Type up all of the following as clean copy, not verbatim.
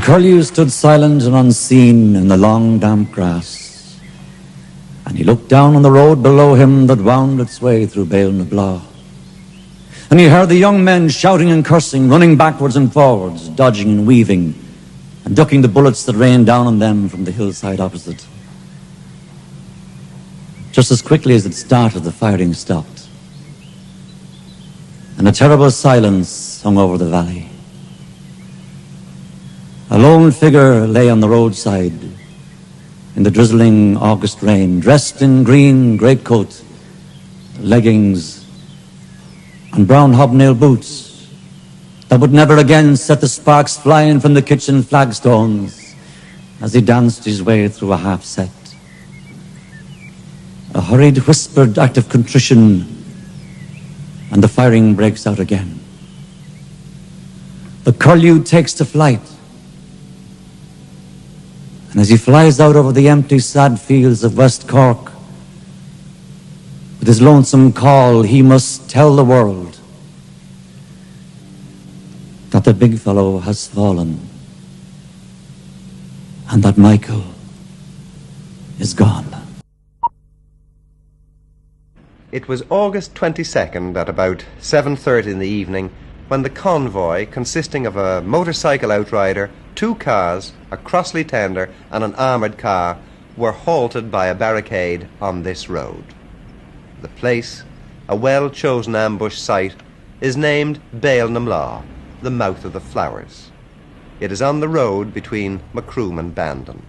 Curlew stood silent and unseen in the long damp grass, and he looked down on the road below him that wound its way through Béal na Bláth. And he heard the young men shouting and cursing, running backwards and forwards, dodging and weaving, and ducking the bullets that rained down on them from the hillside opposite. Just as quickly as it started, the firing stopped, and a terrible silence hung over the valley. A lone figure lay on the roadside in the drizzling August rain, dressed in green greatcoat, leggings, and brown hobnail boots that would never again set the sparks flying from the kitchen flagstones as he danced his way through a half set. A hurried, whispered act of contrition, and the firing breaks out again. The curlew takes to flight, and as he flies out over the empty, sad fields of West Cork, with his lonesome call, he must tell the world that the big fellow has fallen and that Micheal is gone. It was August 22nd at about 7:30 in the evening when the convoy, consisting of a motorcycle outrider, 2 cars, a Crossley tender and an armoured car, were halted by a barricade on this road. The place, a well-chosen ambush site, is named Béal na Bláth, the mouth of the flowers. It is on the road between Macroom and Bandon.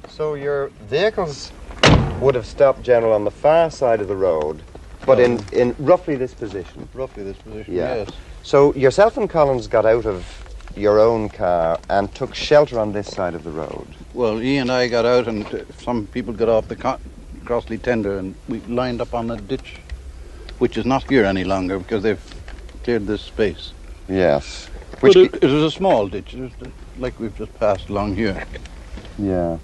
So your vehicles would have stopped, General, on the far side of the road, but in roughly this position. Roughly this position, yeah. Yes. So yourself and Collins got out of your own car and took shelter on this side of the road. Well, he and I got out, and some people got off the Crossley tender, and we lined up on a ditch, which is not here any longer because they've cleared this space. Yes. But it was a small ditch, it was like we've just passed along here. Yeah.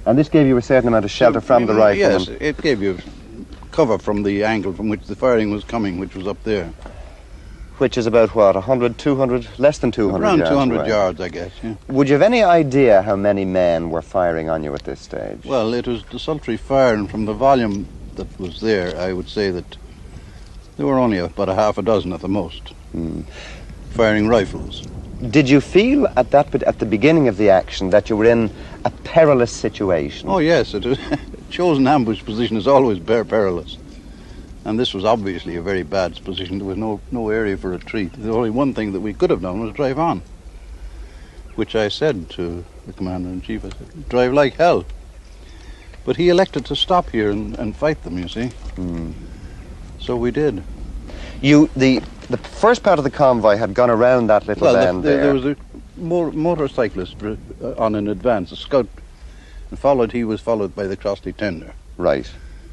And this gave you a certain amount of shelter from the riflemen? Yes, it gave you cover from the angle from which the firing was coming, which was up there. Which is about, what, 100, 200, less than 200 Around yards 200 away. yards, I guess, yeah. Would you have any idea how many men were firing on you at this stage? Well, it was desultory fire, and from the volume that was there, I would say that there were only about a half a dozen at the most, firing rifles. Did you feel at the beginning of the action that you were in a perilous situation? Oh, yes. It was chosen ambush position is always perilous. And this was obviously a very bad position. There was no area for retreat. The only one thing that we could have done was drive on, which I said to the Commander-in-Chief. I said, drive like hell. But he elected to stop here and fight them, you see. So we did. The first part of the convoy had gone around that little bend there. There was a motorcyclist on in advance, a scout, and he was followed by the Crossley tender. Right.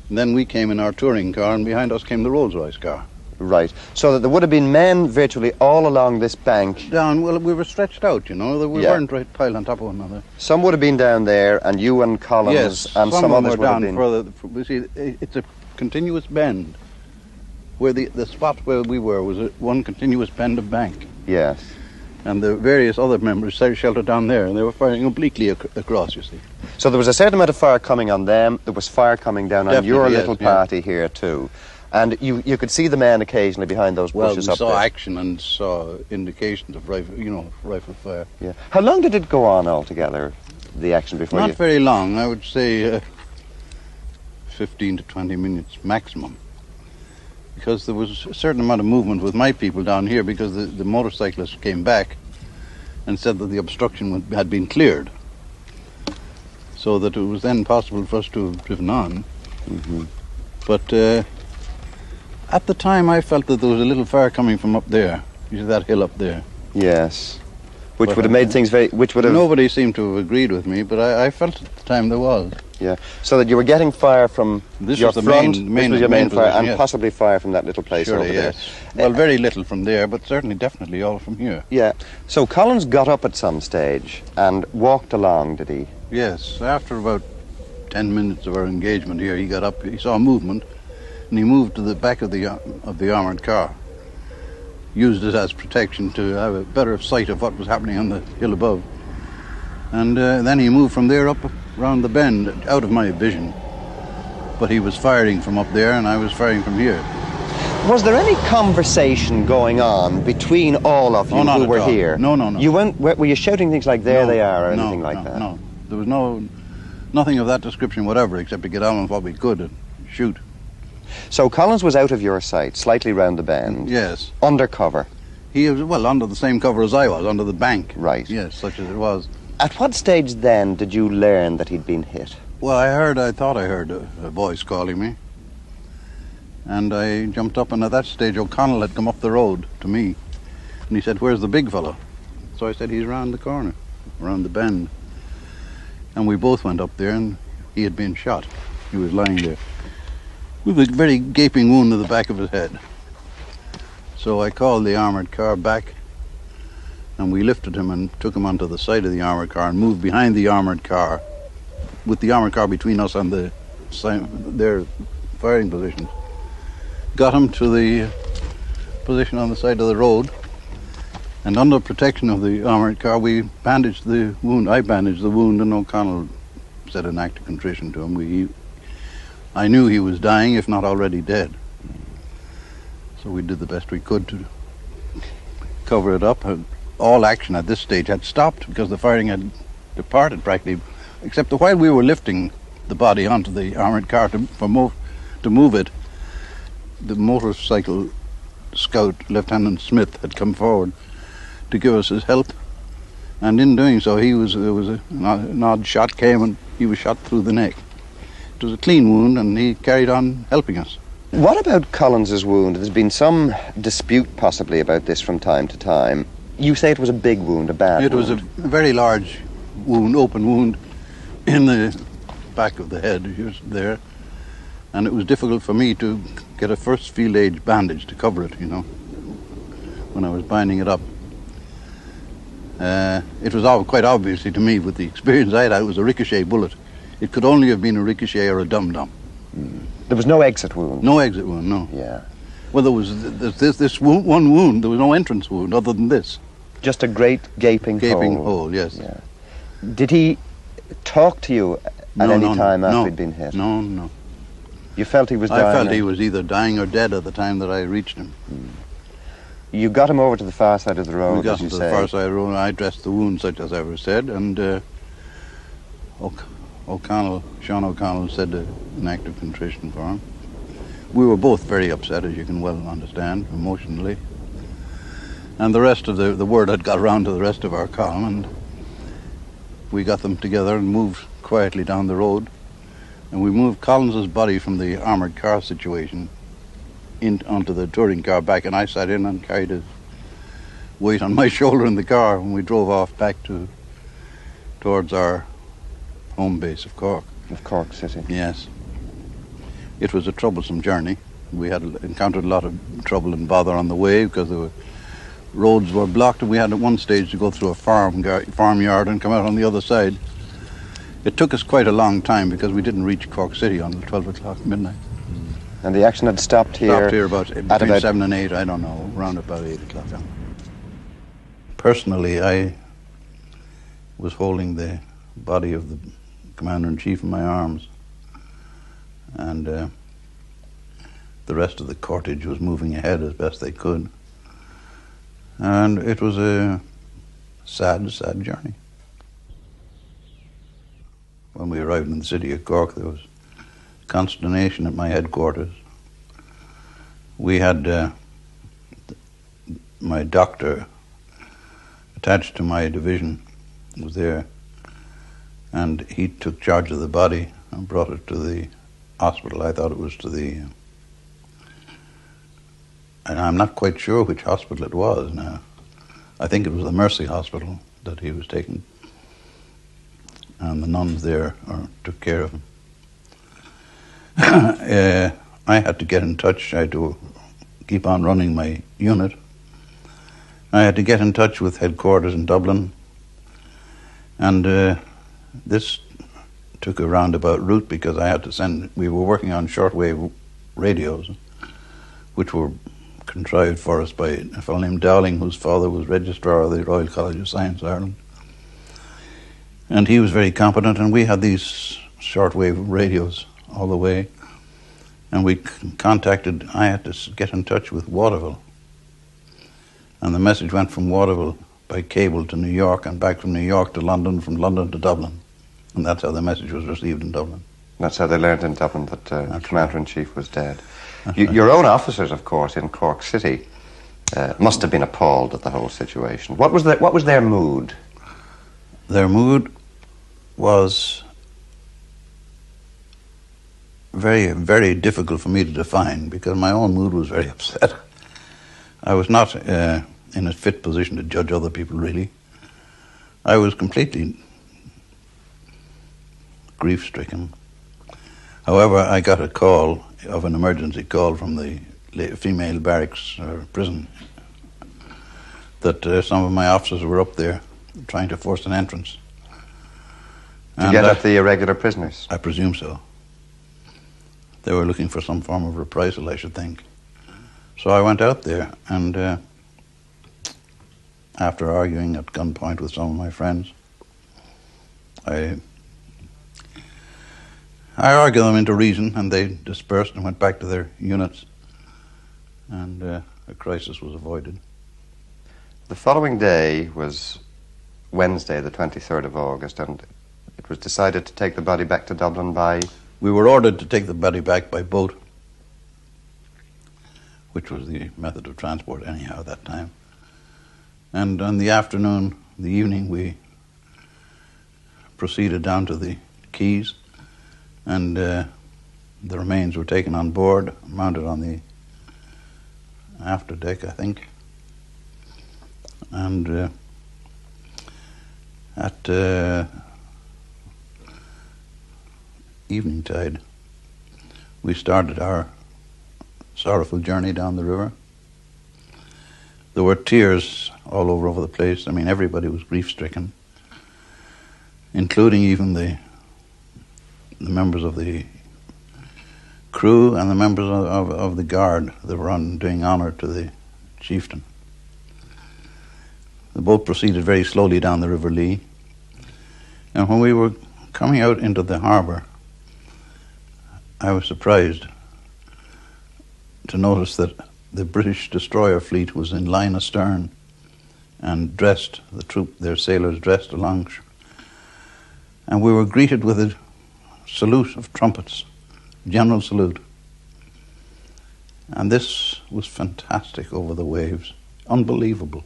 And then we came in our touring car, and behind us came the Rolls-Royce car. Right. So that there would have been men virtually all along this bank. Down, well, we were stretched out, you know. We weren't right piled on top of one another. Some would have been down there, and you and Collins, yes, and some others were would have down been... further. You see, it's a continuous bend. Where the spot where we were was one continuous bend of bank. Yes. And the various other members sheltered down there, and they were firing obliquely across, you see. So there was a certain amount of fire coming on them. There was fire coming down on your little party here too. And you could see the men occasionally behind those bushes up there. Well, we saw action and saw indications of rifle fire. Yeah. How long did it go on altogether, the action before Not very long. I would say 15 to 20 minutes maximum. Because there was a certain amount of movement with my people down here, because the motorcyclists came back and said that the obstruction had been cleared, so that it was then possible for us to have driven on. But at the time I felt that there was a little fire coming from up there. You see that hill up there? Yes. Which would have made things very... Nobody seemed to have agreed with me, but I felt at the time there was. Yeah. So that you were getting fire from your front, this was your main fire, position, and possibly fire from that little place over there. Yes. Well, very little from there, but certainly, definitely all from here. Yeah. So Collins got up at some stage and walked along, did he? Yes. After about 10 minutes of our engagement here, he got up, he saw movement, and he moved to the back of the armoured car, used it as protection to have a better sight of what was happening on the hill above. And then he moved from there up around the bend, out of my vision. But he was firing from up there, and I was firing from here. Was there any conversation going on between all of you who were here? No. Were you shouting things like, there they are, or anything like that? No. There was nothing of that description whatever, except to get on with what we could and shoot. So Collins was out of your sight, slightly round the bend? Yes. Under cover? He was, well, under the same cover as I was, under the bank. Right. Yes, such as it was. At what stage then did you learn that he'd been hit? Well, I thought I heard a voice calling me. And I jumped up, and at that stage O'Connell had come up the road to me. And he said, "Where's the big fellow?" So I said, "He's round the corner, around the bend." And we both went up there, and he had been shot. He was lying there with a very gaping wound to the back of his head. So I called the armoured car back, and we lifted him and took him onto the side of the armoured car and moved behind the armoured car, with the armoured car between us and their firing positions. Got him to the position on the side of the road, and under protection of the armoured car, we bandaged the wound. I bandaged the wound, and O'Connell said an act of contrition to him. I knew he was dying, if not already dead. So we did the best we could to cover it up. All action at this stage had stopped because the firing had departed practically, except that while we were lifting the body onto the armoured car to move it, the motorcycle scout, Lieutenant Smith, had come forward to give us his help, and in doing so an odd shot came and he was shot through the neck. It was a clean wound, and he carried on helping us. What about Collins's wound? There's been some dispute possibly about this from time to time. You say it was a big wound, a bad wound. It was a very large wound, open wound in the back of the head there, and it was difficult for me to get a first field age bandage to cover it, when I was binding it up. It was quite obviously to me, with the experience I had, it was a ricochet bullet. It could only have been a ricochet or a dum-dum. There was no exit wound? No exit wound, no. Yeah. Well, there was this one wound. There was no entrance wound other than this. Just a great gaping hole? Gaping hole, yes. Yeah. Did he talk to you at any time after he'd been hit? No. You felt he was dying? I felt he was either dying or dead at the time that I reached him. You got him over to the far side of the road, we got as you him to say. the far side of the road, and I dressed the wound, such as I ever said, and Sean O'Connell said an act of contrition for him. We were both very upset, as you can well understand, emotionally. And the rest of the word had got around to the rest of our column, and we got them together and moved quietly down the road. And we moved Collins's body from the armoured car situation onto the touring car back, and I sat in and carried his weight on my shoulder in the car when we drove off back towards our home base of Cork. Of Cork City? Yes. It was a troublesome journey. We had encountered a lot of trouble and bother on the way because the roads were blocked, and we had at one stage to go through a farmyard and come out on the other side. It took us quite a long time because we didn't reach Cork City until 12 o'clock midnight. And the action had stopped here? Stopped here between 7 and 8, I don't know, around about 8 o'clock. Personally, I was holding the body of the Commander-in-Chief in my arms, and the rest of the cortege was moving ahead as best they could. And it was a sad, sad journey. When we arrived in the city of Cork, there was consternation at my headquarters. We had my doctor attached to my division was there, and he took charge of the body and brought it to the hospital. I thought it was to the... and I'm not quite sure which hospital it was now. I think it was the Mercy Hospital that he was taken, and the nuns there took care of him. I had to get in touch. I had to keep on running my unit. I had to get in touch with headquarters in Dublin, and this took a roundabout route because I had to send... We were working on shortwave radios, which were contrived for us by a fellow named Dowling, whose father was Registrar of the Royal College of Science, Ireland. And he was very competent, and we had these shortwave radios all the way. And I had to get in touch with Waterville. And the message went from Waterville by cable to New York, and back from New York to London, from London to Dublin. And that's how the message was received in Dublin. That's how they learned in Dublin that Commander-in-Chief was dead. Right. Your own officers, of course, in Cork City must have been appalled at the whole situation. What was their mood? Their mood was very, very difficult for me to define, because my own mood was very upset. I was not in a fit position to judge other people, really. I was completely grief-stricken. However, I got a call, an emergency call from the female barracks or prison, that some of my officers were up there trying to force an entrance. To get at the irregular prisoners? I presume so. They were looking for some form of reprisal, I should think. So I went out there, and after arguing at gunpoint with some of my friends, I argued them into reason, and they dispersed and went back to their units, and a crisis was avoided. The following day was Wednesday, the 23rd of August, and it was decided to take the body back to Dublin by... We were ordered to take the body back by boat, which was the method of transport anyhow at that time. And on the evening, we proceeded down to the quays, and the remains were taken on board, mounted on the after deck, I think. And at evening tide, we started our sorrowful journey down the river. There were tears all over the place. I mean, everybody was grief-stricken, including even the members of the crew and the members of the guard that were doing honour to the chieftain. The boat proceeded very slowly down the River Lee, and when we were coming out into the harbour, I was surprised to notice that the British destroyer fleet was in line astern and dressed, their sailors dressed along. And we were greeted with a salute of trumpets, general salute. And this was fantastic over the waves, unbelievable.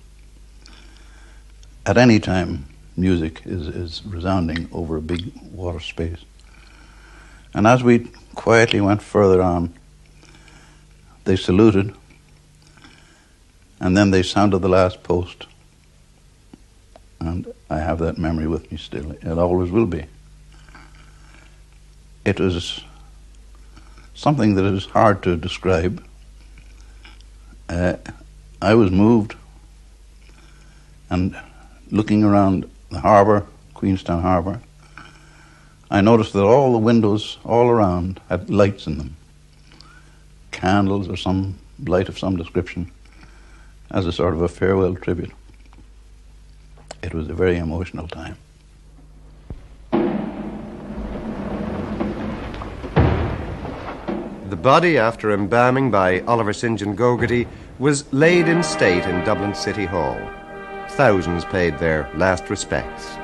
At any time, music is resounding over a big water space. And as we quietly went further on, they saluted, and then they sounded the last post. And I have that memory with me still. It always will be. It was something that is hard to describe. I was moved, and looking around the harbour, Queenstown Harbour, I noticed that all the windows all around had lights in them, candles or some light of some description, as a sort of a farewell tribute. It was a very emotional time. The body, after embalming by Oliver St. John Fogarty, was laid in state in Dublin City Hall. Thousands paid their last respects.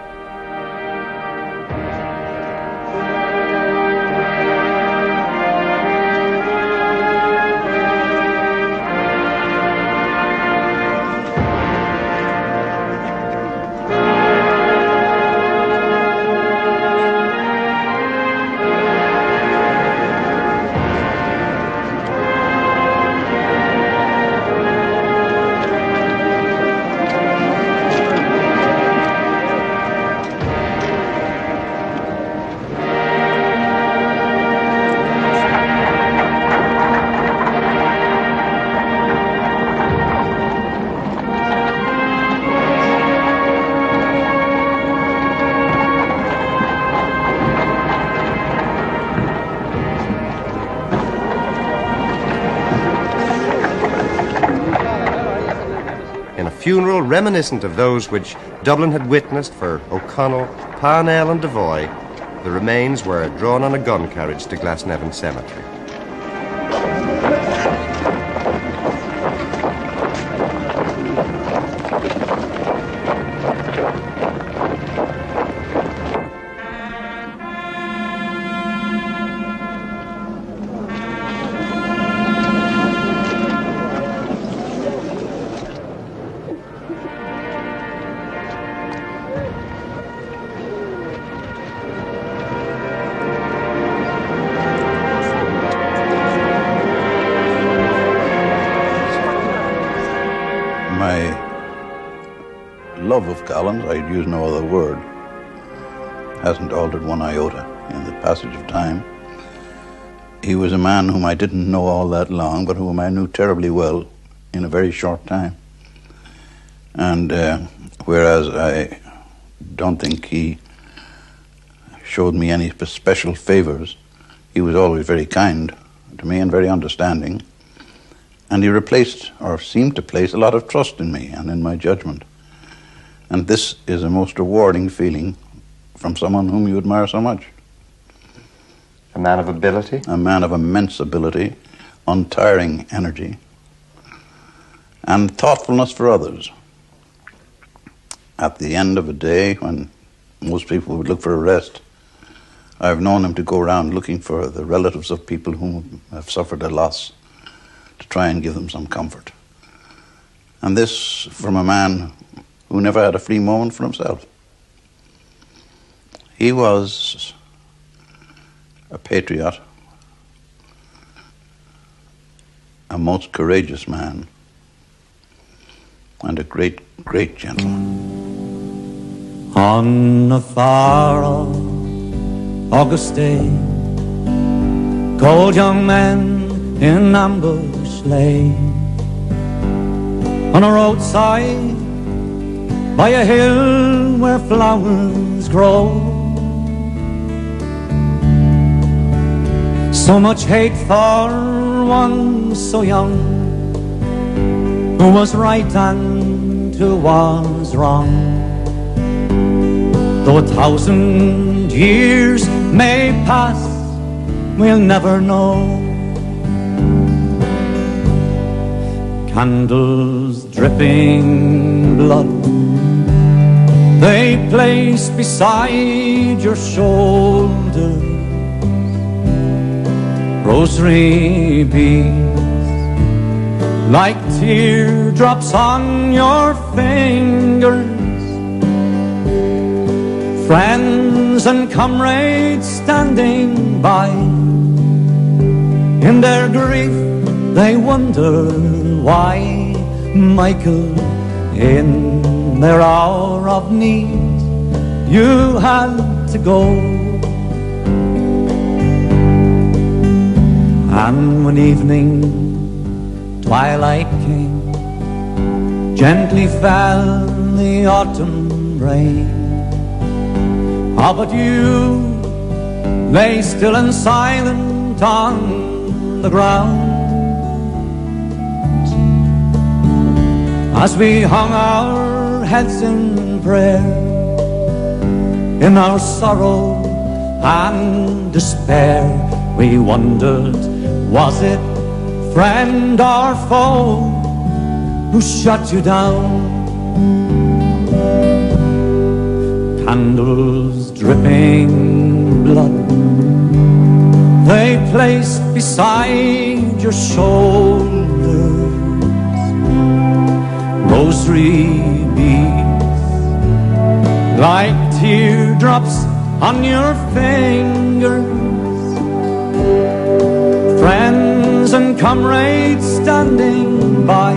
In a funeral reminiscent of those which Dublin had witnessed for O'Connell, Parnell and Devoy, the remains were drawn on a gun carriage to Glasnevin Cemetery. Love of Collins, I'd use no other word, hasn't altered one iota in the passage of time. He was a man whom I didn't know all that long, but whom I knew terribly well in a very short time. And whereas I don't think he showed me any special favors, he was always very kind to me and very understanding. And he replaced, or seemed to place, a lot of trust in me and in my judgment. And this is a most rewarding feeling from someone whom you admire so much. A man of ability? A man of immense ability, untiring energy, and thoughtfulness for others. At the end of a day, when most people would look for a rest, I've known him to go around looking for the relatives of people who have suffered a loss to try and give them some comfort. And this from a man who never had a free moment for himself. He was a patriot, a most courageous man, and a great, great gentleman. On a far off August day, cold young men in ambush lay on a roadside by a hill where flowers grow. So much hate for one so young, who was right and who was wrong. Though 1,000 years may pass, we'll never know. Candles dripping blood they place beside your shoulder, rosary beads like teardrops on your fingers. Friends and comrades standing by, in their grief they wonder why. Michael, in their hour of need, you had to go. And when evening twilight came, gently fell the autumn rain. Ah, but you lay still and silent on the ground as we hung our heads in prayer, in our sorrow and despair. We wondered, was it friend or foe who shut you down? Candles dripping blood they placed beside your shoulders, rosary beads like teardrops on your fingers. Friends and comrades standing by,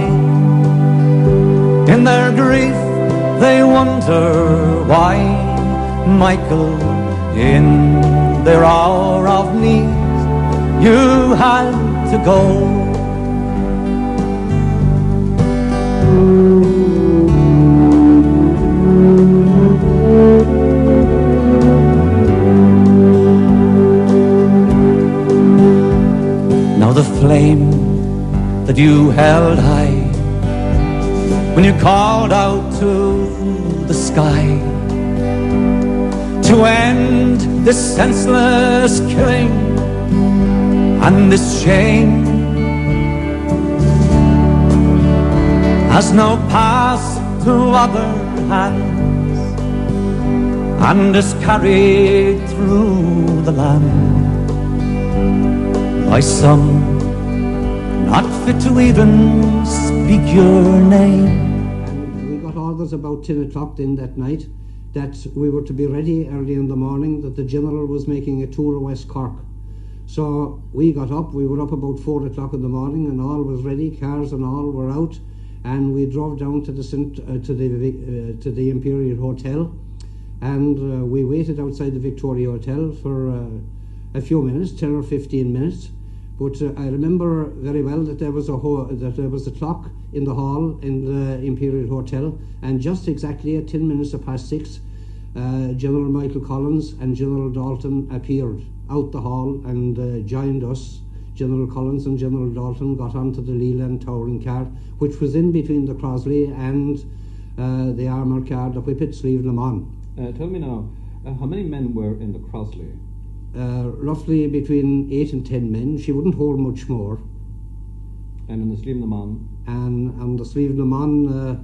in their grief they wonder why. Michael, in their hour of need, you had to go. Now the flame that you held high when you called out to the sky to end this senseless killing and this shame has now passed to other hands and is carried through the land by some not fit to even speak your name. And we got orders about 10 o'clock then that night that we were to be ready early in the morning, that the General was making a tour of West Cork. So we got up, we were up about 4 o'clock in the morning and all was ready, cars and all were out, and we drove down to the Imperial Hotel, and we waited outside the Victoria Hotel for a few minutes, 10 or 15 minutes. But I remember very well that there was a clock in the hall in the Imperial Hotel, and just exactly at 10 minutes past 6, General Michael Collins and General Dalton appeared out the hall and joined us. General Collins and General Dalton got onto the Leland touring car, which was in between the Crosley and the armoured car, the Whippet Sleeve Le Mans. Tell me now, how many men were in the Crosley? Roughly between 8 and 10 men. She wouldn't hold much more. And in the Sleeve Le Mans? And on the Sleeve Le Mans,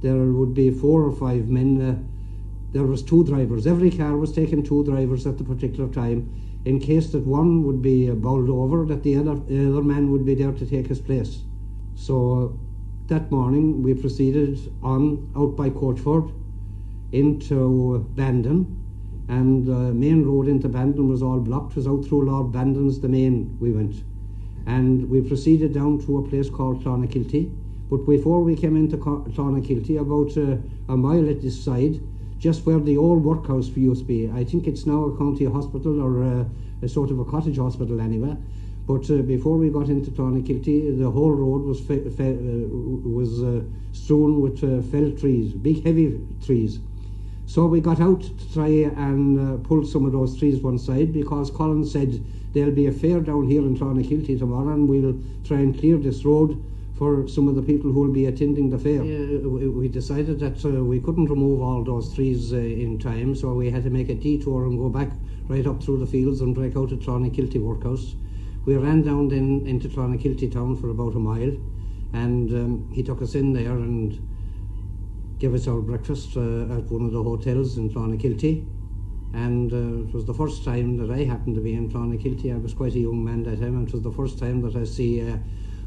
there would be 4 or 5 men. There was 2 drivers. Every car was taking 2 drivers at the particular time, in case that one would be bowled over, that the other man would be there to take his place. So that morning we proceeded on out by Coachford into Bandon, and the main road into Bandon was all blocked. It was out through Lord Bandon's domain we went, and we proceeded down to a place called Clonakilty. But before we came into Clonakilty, about a mile at this side, just where the old workhouse used to be, I think it's now a county hospital or a sort of a cottage hospital anyway. But before we got into Clonakilty, the whole road was strewn with fell trees, big heavy trees. So we got out to try and pull some of those trees one side, because Collins said there'll be a fair down here in Clonakilty tomorrow and we'll try and clear this road for some of the people who will be attending the fair. We decided that we couldn't remove all those trees in time, so we had to make a detour and go back right up through the fields and break out at Clonakilty Workhouse. We ran down then into Clonakilty town for about a mile, and he took us in there and gave us our breakfast at one of the hotels in Clonakilty. And it was the first time that I happened to be in Clonakilty. I was quite a young man that time, and it was the first time that I see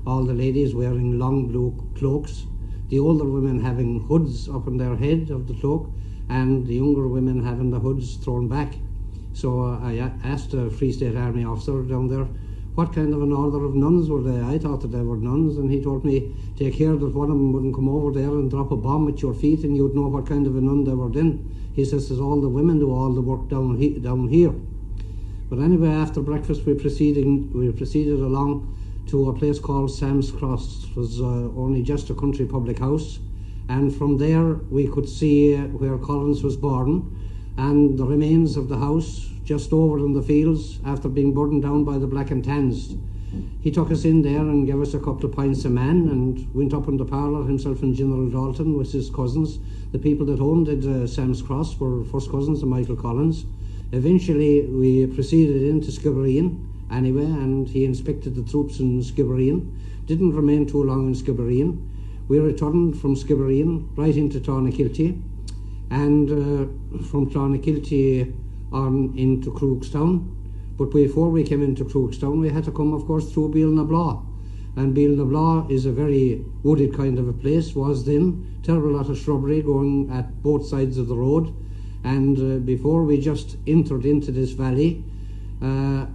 all the ladies wearing long blue cloaks, the older women having hoods up on their head of the cloak, and the younger women having the hoods thrown back. So I asked a Free State Army officer down there what kind of an order of nuns were they. I thought that they were nuns, and he told me, take care that one of them wouldn't come over there and drop a bomb at your feet and you'd know what kind of a nun they were then. He says, there's all the women do all the work down here. But anyway, after breakfast we proceeded along to a place called Sam's Cross. It was only just a country public house, and from there we could see where Collins was born, and the remains of the house just over in the fields after being burned down by the Black and Tans. He took us in there and gave us a couple of pints a man, and went up in the parlour, himself and General Dalton with his cousins. The people that owned Sam's Cross were first cousins of Michael Collins. Eventually we proceeded into Skibbereen anyway, and he inspected the troops in Skibbereen. Didn't remain too long in Skibbereen. We returned from Skibbereen right into Clonakilty, and from Clonakilty on into Crookstown. But before we came into Crookstown, we had to come, of course, through Béal na Bláth. And Béal na Bláth is a very wooded kind of a place, was then. Terrible lot of shrubbery going at both sides of the road. And before we just entered into this valley,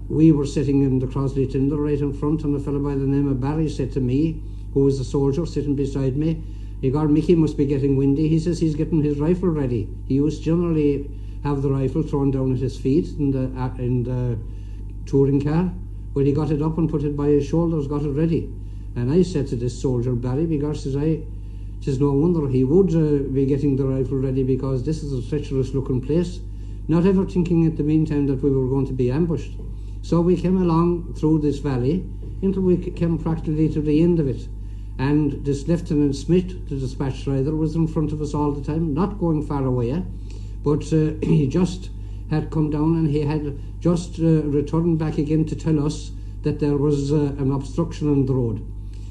we were sitting in the Crosley Tinder right in front, and a fellow by the name of Barry said to me, who was a soldier sitting beside me, "God, Mickey must be getting windy." He says he's getting his rifle ready. He used generally have the rifle thrown down at his feet in the touring car. Well, he got it up and put it by his shoulders, got it ready. And I said to this soldier, Barry, because says no wonder he would be getting the rifle ready, because this is a treacherous looking place, not ever thinking at the meantime that we were going to be ambushed. So we came along through this valley until we came practically to the end of it. and this Lieutenant Smith, the dispatch rider, was in front of us all the time, not going far away, but he just had come down and he had just returned back again to tell us that there was an obstruction on the road.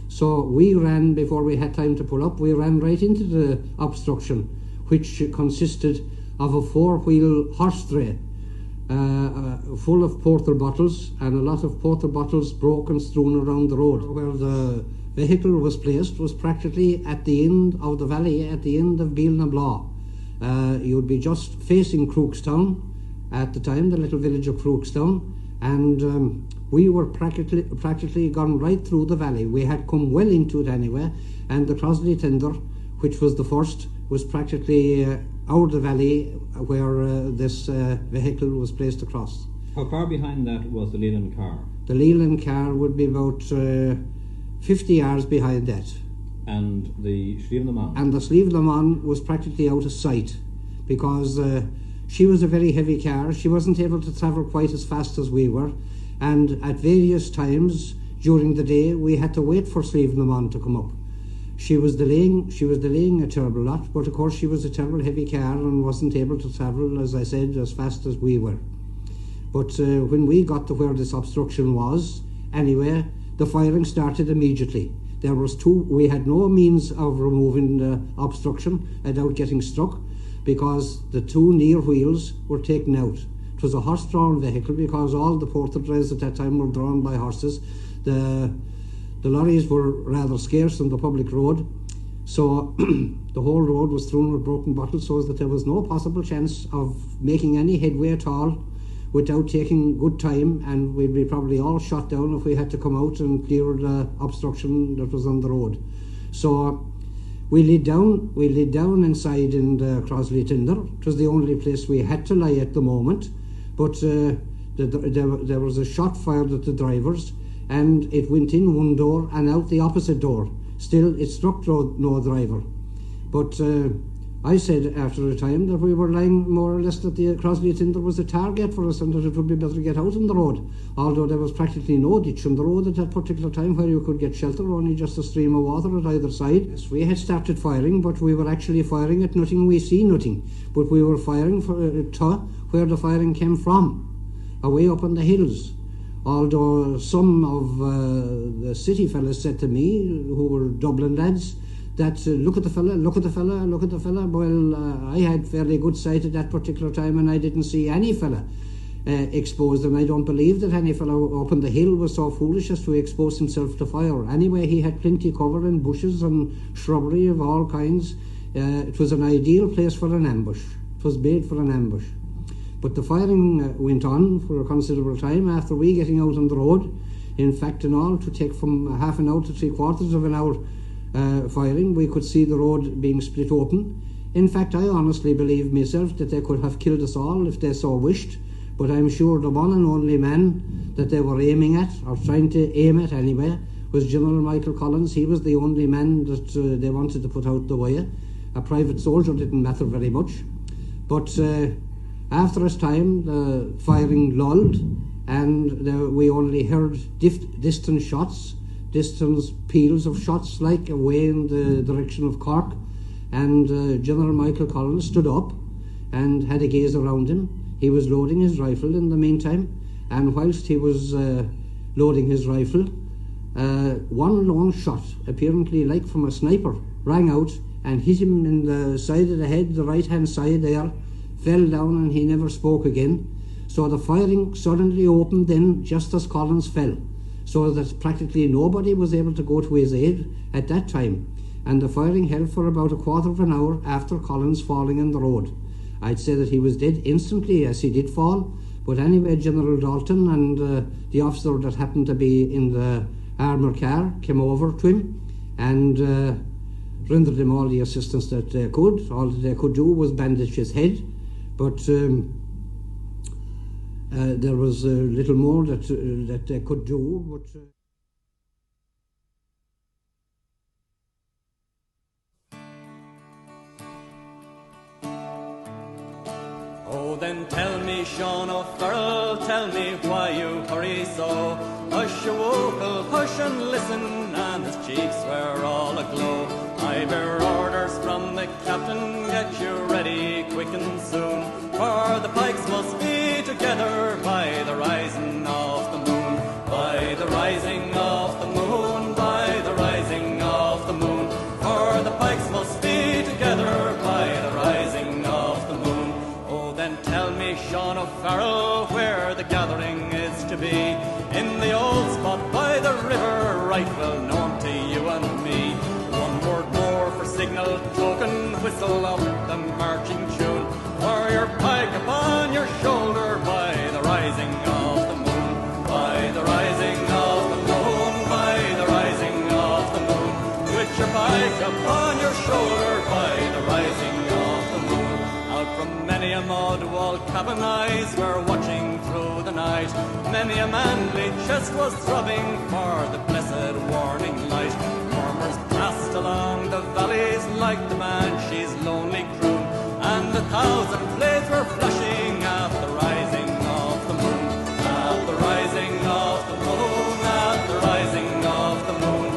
So we ran, before we had time to pull up, we ran right into the obstruction, which consisted of a four-wheel horse dray full of porter bottles, and a lot of porter bottles broken, strewn around the road. Where the vehicle was placed was practically at the end of the valley, at the end of Béal and Bláth. You would be just facing Crookstown at the time, the little village of Crookstown, and we were practically gone right through the valley. We had come well into it anyway, and the Crosley tender, which was the first, was practically out of the valley where this vehicle was placed across. How far behind that was the Leland car? The Leland car would be about 50 yards behind that. And the Slieve Lamont? And the Slieve Lamont was practically out of sight, because she was a very heavy car. She wasn't able to travel quite as fast as we were, and at various times during the day we had to wait for Slieve Lamont to come up. She was delaying a terrible lot, but of course she was a terrible heavy car and wasn't able to travel, as I said, as fast as we were. But when we got to where this obstruction was, anyway, the firing started immediately. We had no means of removing the obstruction without getting struck, because the two near wheels were taken out. It was a horse-drawn vehicle, because all the porter drays at that time were drawn by horses. The lorries were rather scarce on the public road, so the whole road was strewn with broken bottles, so that there was no possible chance of making any headway at all without taking good time, and we'd be probably all shot down if we had to come out and clear the obstruction that was on the road. So we laid down inside in the Crosley Tinder. It was the only place we had to lie at the moment, but there was a shot fired at the drivers, and it went in one door and out the opposite door. Still, it struck no driver. But I said after a time that we were lying more or less that the Crosley Tinder was a target for us, and that it would be better to get out on the road, although there was practically no ditch on the road at that particular time where you could get shelter, only just a stream of water at either side. Yes, we had started firing, but we were actually firing at nothing. We see nothing, but we were firing to where the firing came from, away up on the hills. Although some of the city fellas said to me, who were Dublin lads, that look at the fella, look at the fella, look at the fella. Well, I had fairly good sight at that particular time, and I didn't see any fella exposed, and I don't believe that any fellow up on the hill was so foolish as to expose himself to fire. Anyway, he had plenty cover in bushes and shrubbery of all kinds. It was an ideal place for an ambush. It was made for an ambush. But the firing went on for a considerable time after we getting out on the road. In fact, in all, to take from half an hour to 3/4 of an hour firing, we could see the road being split open. In fact, I honestly believe myself that they could have killed us all if they so wished, but I'm sure the one and only man that they were aiming at, or trying to aim at anyway, was General Michael Collins. He was the only man that they wanted to put out the way. A private soldier didn't matter very much. But after a time, the firing lulled, and we only heard distant shots, distant peals of shots, like away in the direction of Cork. And General Michael Collins stood up and had a gaze around him. He was loading his rifle in the meantime, and whilst he was loading his rifle, one lone shot, apparently like from a sniper, rang out and hit him in the side of the head, the right-hand side there, fell down, and he never spoke again. So the firing suddenly opened then just as Collins fell, so that practically nobody was able to go to his aid at that time, and the firing held for about a quarter of an hour after Collins falling in the road. I'd say that he was dead instantly as he did fall, but anyway, General Dalton and the officer that happened to be in the armoured car came over to him and rendered him all the assistance that they could. All that they could do was bandage his head, but there was little more that they could do. But Oh, then tell me, Sean O'Farrell, tell me why you hurry so. Hush, your wokel, hush and listen, and his cheek cheeks were all aglow. I bear orders from the captain, get you ready quick and soon, for the pikes must be together by the rising of the moon. By the rising of the moon, by the rising of the moon, for the pikes must be together by the rising of the moon. Oh, then tell me, Sean O'Farrell, where the gathering is to be. In the old spot by the river, right well known to you and me. One word more for signal token, whistle up the marching tune, for your pike upon your shoulder by the rising of the moon. By the rising of the moon, by the rising of the moon, with your pike upon your shoulder by the rising of the moon. Out from many a mud wall cabin eyes were watching through the night. Many a manly chest was throbbing for the blessed warning light. Murmurs passed along the valleys like the banshee's lonely croon, and 1,000 blades were flashing at the rising of the moon. At the rising of the moon, at the rising of the moon,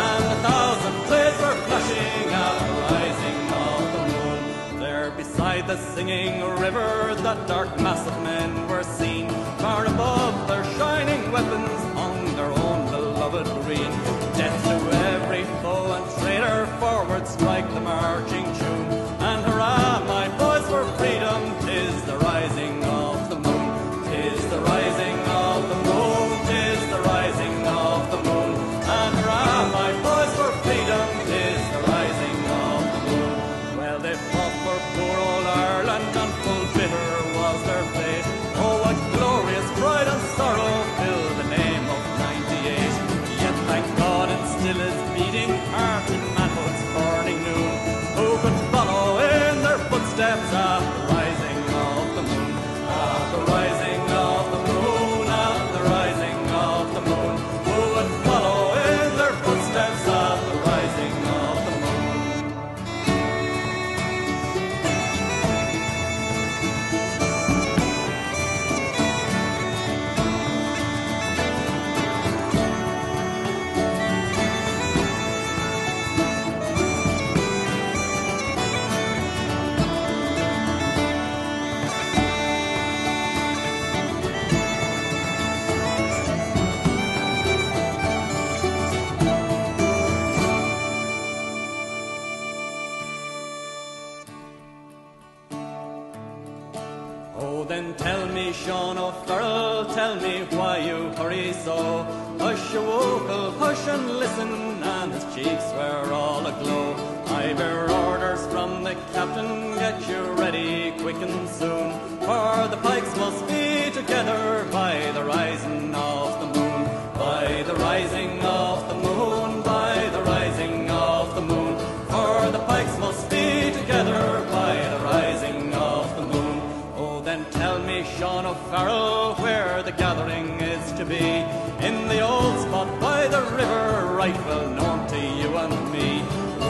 and 1,000 blades were flashing at the rising of the moon. There beside the singing river, that dark mass of men were seen. Far above their shining weapons hung their own beloved green. Death to every foe and traitor, forward strike the marching tune, and hurrah, my boys, for freedom! 'Tis the rising of the moon, 'tis the rising of the moon, 'tis the rising of the moon, and hurrah, my boys, for freedom! 'Tis the rising of the moon. Well, they fought for poor old Ireland, and full bitter was their fate. Oh, what glorious pride and sorrow filled the name of 98. Yet thank God it still is beating heart in manhood's burning noon. Who could follow in their footsteps at the rising of the moon? At the rising of the moon, at the rising of the moon. Who would follow in their footsteps at the rising of the moon? Oh, then tell me, Sean O'Farrell, tell me why you hurry so. Hush, you wokel, hush and listen, and his cheeks were all aglow. I bear orders from the captain, get you ready quick and soon, for the pikes must be together by the rising of the moon. By the rising of the moon, by the rising of the moon, for the pikes must be together by the rising of the moon. Oh, then tell me, Sean O'Farrell, where the gathering is to be. In the old spot by the river, right well known to you and me.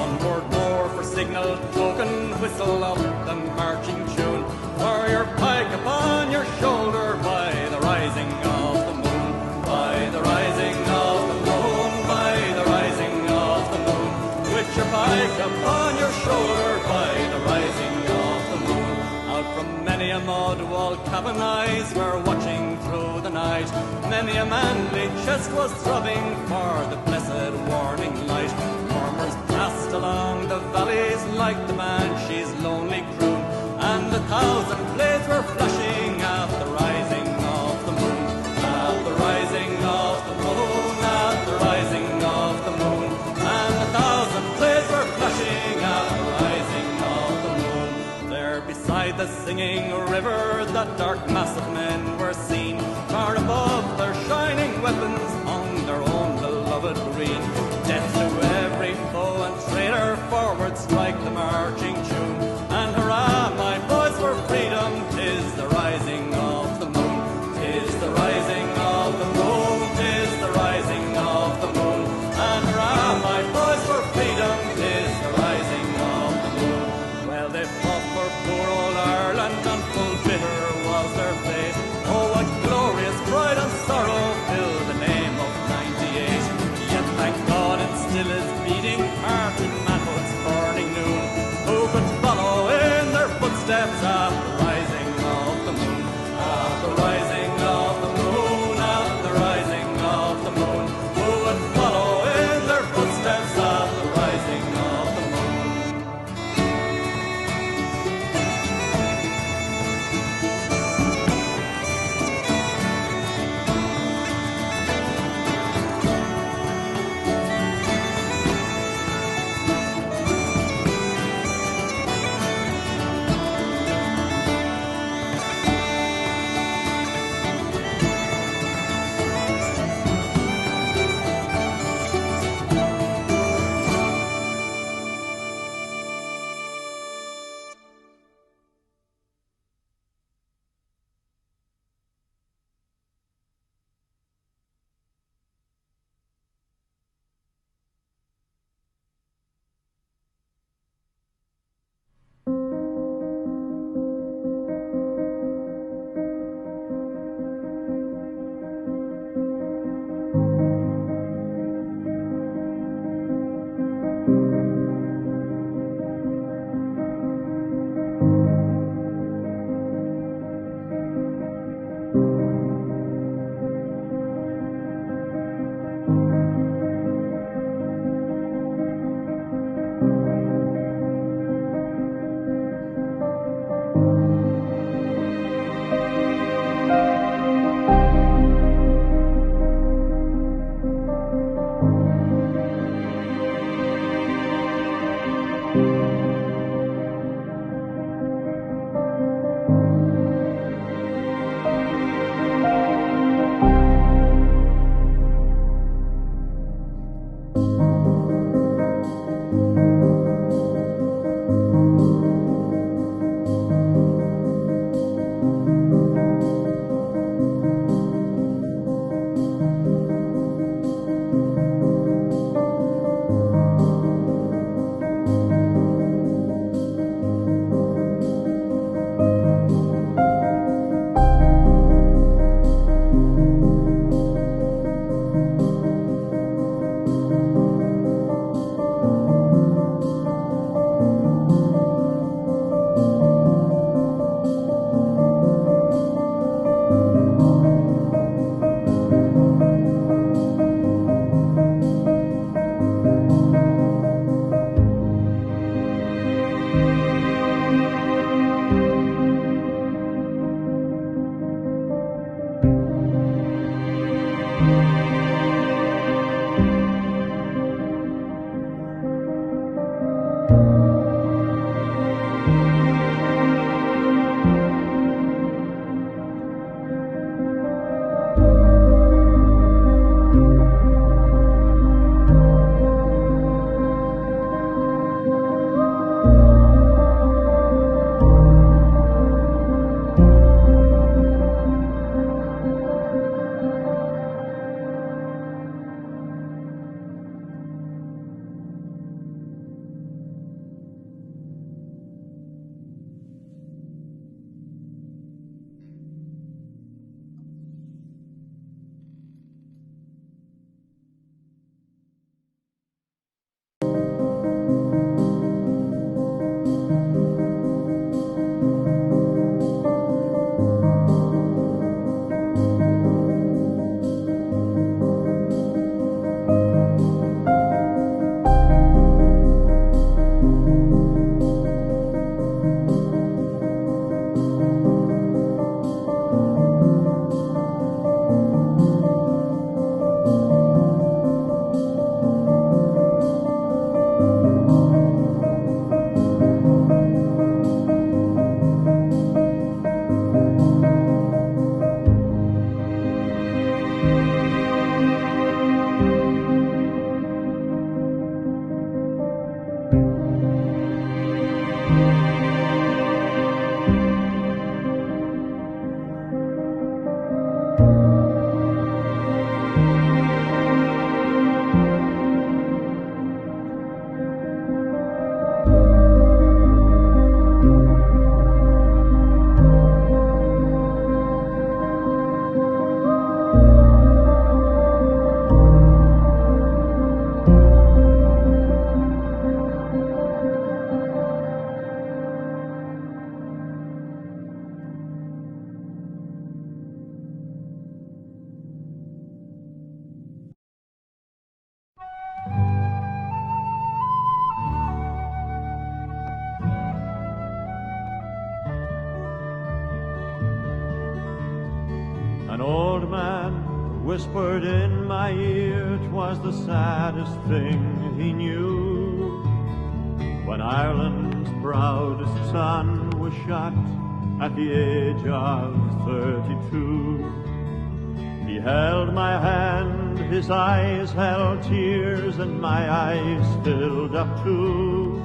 One word more for signal token, whistle up the marching tune, for your pike upon your shoulder by the rising of the moon. By the rising of the moon, by the rising of the moon, with your pike upon your shoulder by the rising of the moon. Out from many a mud wall cabin eyes were watching through the night. Many a manly chest was throbbing for the blessed warning light. Murmurs passed along the valleys like the banshee's lonely croon, and 1,000 blades were flashing at the rising of the moon. At the rising of the moon, at the rising of the moon, and 1,000 blades were flashing at the rising of the moon. There beside the singing river, that dark mass of men were seen. Far above their shining weapons hung their own beloved green. Death to every foe and traitor, forward strike the marching tune, and hurrah, my boys, for freedom! 'Tis the rising of the moon, 'tis the rising of the moon, 'tis the rising of the moon, and hurrah, my boys, for freedom! 'Tis the rising of the moon. Well, they fought for poor old Ireland, and full bitter was their fate. Oh, what glorious pride and sorrow filled the name footsteps at the rising of the moon, at the rising of the moon, at the rising of the moon. Who would follow in their footsteps at the rising of the moon? man whispered in my ear 'twas the saddest thing he knew, when Ireland's proudest son was shot at the age of 32. He held my hand, his eyes held tears, and my eyes filled up too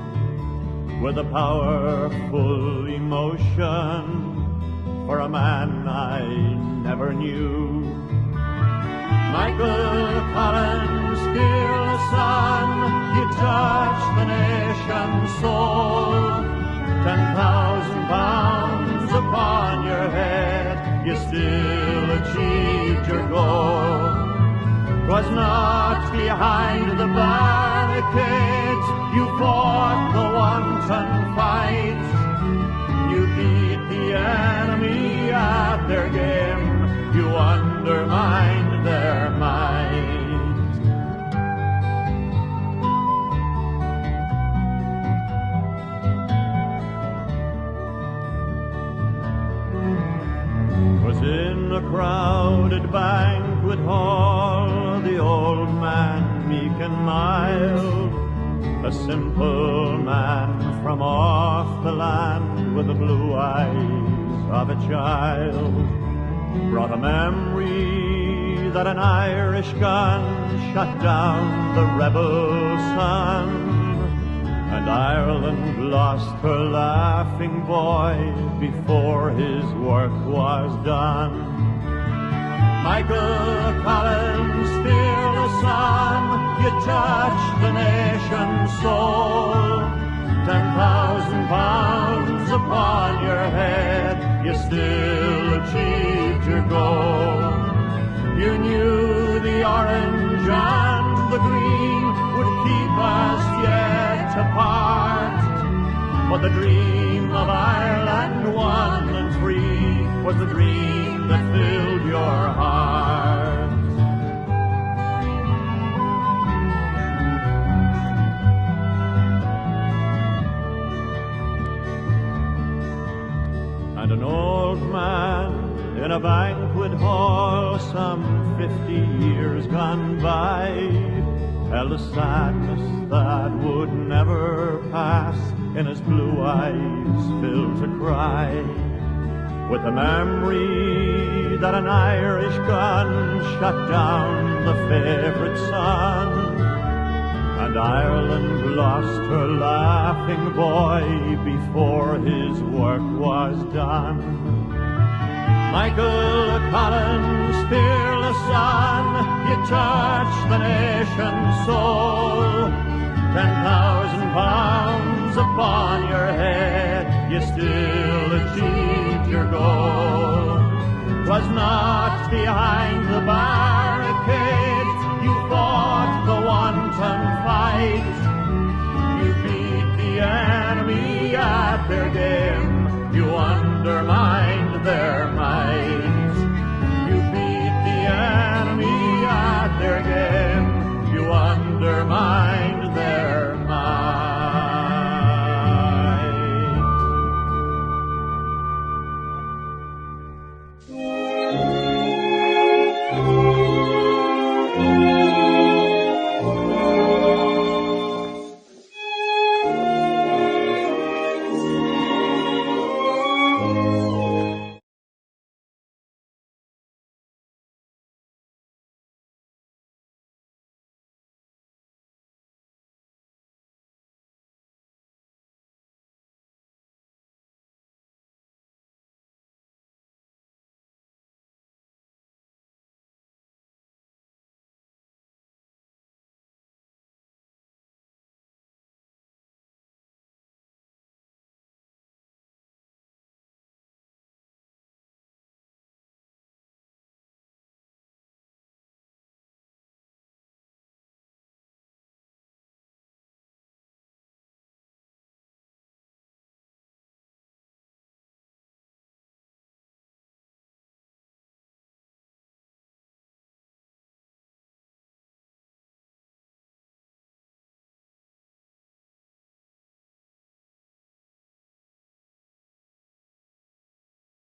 with a powerful emotion for a man I never knew. Michael Collins, fearless son, you touched the nation's soul. 10,000 pounds upon your head, you still achieved your goal. 'Twas not behind the barricades you fought the wanton fight. You beat the enemy at their game, you undermined their might. In a crowded banquet hall, the old man, meek and mild, a simple man from off the land with the blue eyes of a child, brought a memory that an Irish gun shot down the rebel sun, and Ireland lost her laughing boy before his work was done. Michael Collins, fearless son, you touched the nation's soul. 10,000 pounds upon your head, you still achieved your goal. You knew the orange and the green would keep us yet apart, but the dream of Ireland 1 and 3 was the dream that filled your heart. And an old man in a banquet hall some 50 years gone by held a sadness that would never pass, in his blue eyes filled to cry with the memory that an Irish gun shot down the favourite son, and Ireland lost her laughing boy before his work was done. Michael Collins, fearless son, you touched the nation's soul. 10,000 pounds upon your head, you still achieved your goal. 'Twas not behind the bar